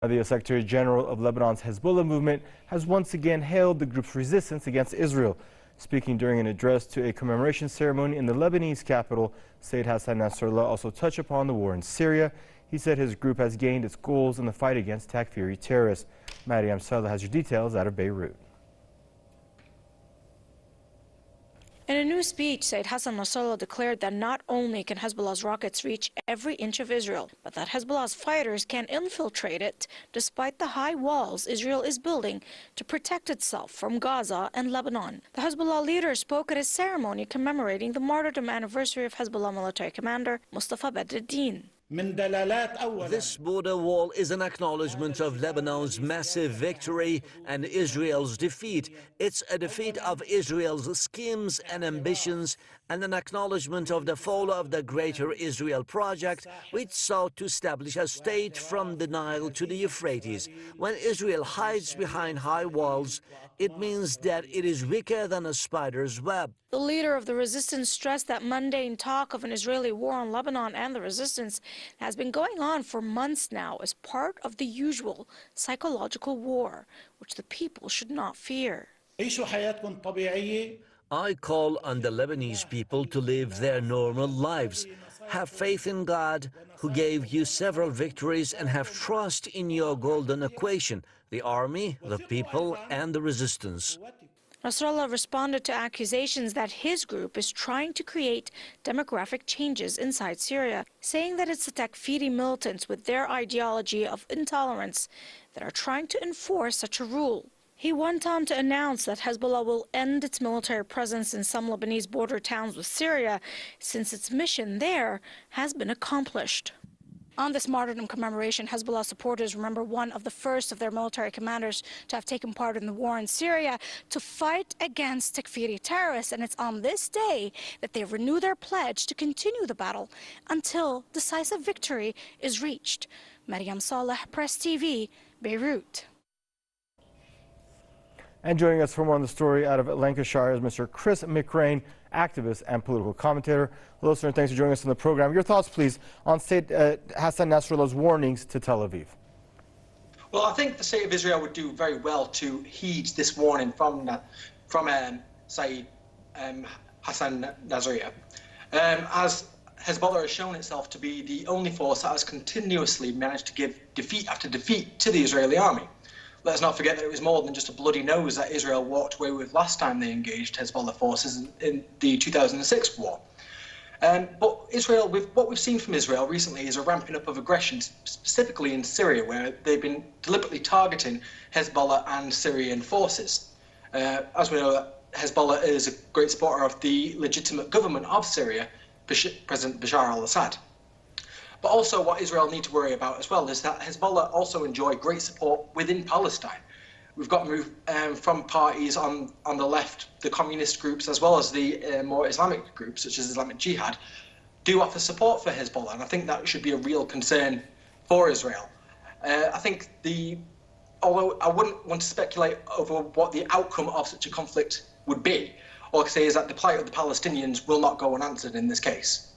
The Secretary General of Lebanon's Hezbollah movement has once again hailed the group's resistance against Israel. Speaking during an address to a commemoration ceremony in the Lebanese capital, Sayyid Hassan Nasrallah also touched upon the war in Syria. He said his group has gained its goals in the fight against Takfiri terrorists. Nasrallah has your details out of Beirut. In a new speech, Sayyid Hassan Nasrallah declared that not only can Hezbollah's rockets reach every inch of Israel, but that Hezbollah's fighters can infiltrate it despite the high walls Israel is building to protect itself from Gaza and Lebanon. The Hezbollah leader spoke at a ceremony commemorating the martyrdom anniversary of Hezbollah military commander Mustafa Badreddin. This border wall is an acknowledgement of Lebanon's massive victory and Israel's defeat. It's a defeat of Israel's schemes and ambitions and an acknowledgement of the fall of the Greater Israel Project, which sought to establish a state from the Nile to the Euphrates. When Israel hides behind high walls, it means that it is weaker than a spider's web. The leader of the resistance stressed that mundane talk of an Israeli war on Lebanon and the resistance has been going on for months now as part of the usual psychological war, which the people should not fear. I call on the Lebanese people to live their normal lives. Have faith in God, who gave you several victories, and have trust in your golden equation, the army, the people, and the resistance. Nasrallah responded to accusations that his group is trying to create demographic changes inside Syria, saying that it's the Takfiri militants with their ideology of intolerance that are trying to enforce such a rule. He went on to announce that Hezbollah will end its military presence in some Lebanese border towns with Syria, since its mission there has been accomplished. On this martyrdom commemoration, Hezbollah supporters remember one of the first of their military commanders to have taken part in the war in Syria to fight against Takfiri terrorists, and it's on this day that they renew their pledge to continue the battle until decisive victory is reached. Nasrallah, Press TV, Beirut. And joining us for more on the story out of Lancashire is Mr. Chris McGrane, activist and political commentator. Hello, sir, and thanks for joining us on the program. Your thoughts, please, on Sayyid Hassan Nasrallah's warnings to Tel Aviv. Well, I think the state of Israel would do very well to heed this warning from Sayyid Hassan Nasrallah, as Hezbollah has shown itself to be the only force that has continuously managed to give defeat after defeat to the Israeli army. Let's not forget that it was more than just a bloody nose that Israel walked away with last time they engaged Hezbollah forces in the 2006 war. But Israel, what we've seen from Israel recently is a ramping up of aggression, specifically in Syria, where they've been deliberately targeting Hezbollah and Syrian forces. As we know, Hezbollah is a great supporter of the legitimate government of Syria, President Bashar al-Assad. But also what Israel need to worry about as well is that Hezbollah also enjoy great support within Palestine. We've got move from parties on the left, the communist groups, as well as the more Islamic groups, such as Islamic Jihad, do offer support for Hezbollah, and I think that should be a real concern for Israel. I think although I wouldn't want to speculate over what the outcome of such a conflict would be, all I can say is that the plight of the Palestinians will not go unanswered in this case.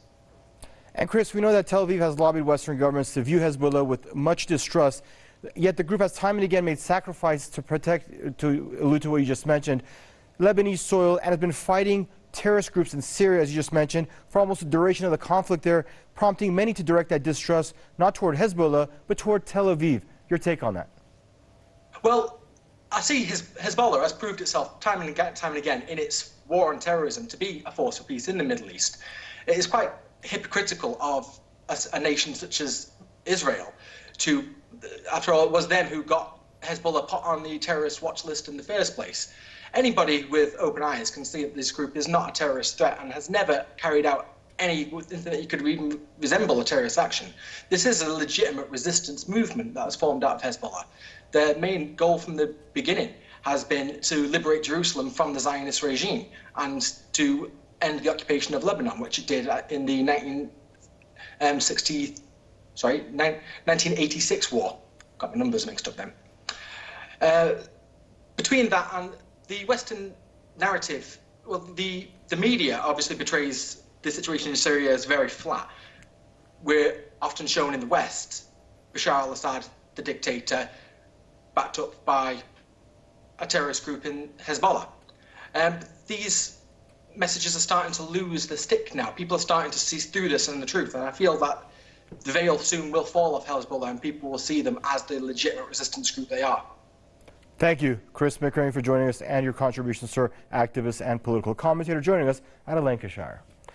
And Chris, we know that Tel Aviv has lobbied Western governments to view Hezbollah with much distrust, yet the group has time and again made sacrifices to protect, to allude to what you just mentioned, Lebanese soil, and has been fighting terrorist groups in Syria, as you just mentioned, for almost the duration of the conflict there, prompting many to direct that distrust not toward Hezbollah, but toward Tel Aviv. Your take on that? Well, I see Hezbollah has proved itself time and again in its war on terrorism to be a force for peace in the Middle East. It is quite hypocritical of a nation such as Israel to, after all, it was them who got Hezbollah put on the terrorist watch list in the first place. Anybody with open eyes can see that this group is not a terrorist threat and has never carried out anything that you could even resemble a terrorist action. This is a legitimate resistance movement that has formed out of Hezbollah. Their main goal from the beginning has been to liberate Jerusalem from the Zionist regime and to end the occupation of Lebanon, which it did in the 1986 war. Got my numbers mixed up then. Between that and the Western narrative, well, the media obviously portrays the situation in Syria as very flat. We're often shown in the West Bashar al-Assad the dictator, backed up by a terrorist group in Hezbollah. These messages are starting to lose the stick now. People are starting to see through this and the truth, and I feel that the veil soon will fall off Hezbollah and people will see them as the legitimate resistance group they are. Thank you, Chris McGrane, for joining us and your contributions, sir, activist and political commentator, joining us out of Lancashire.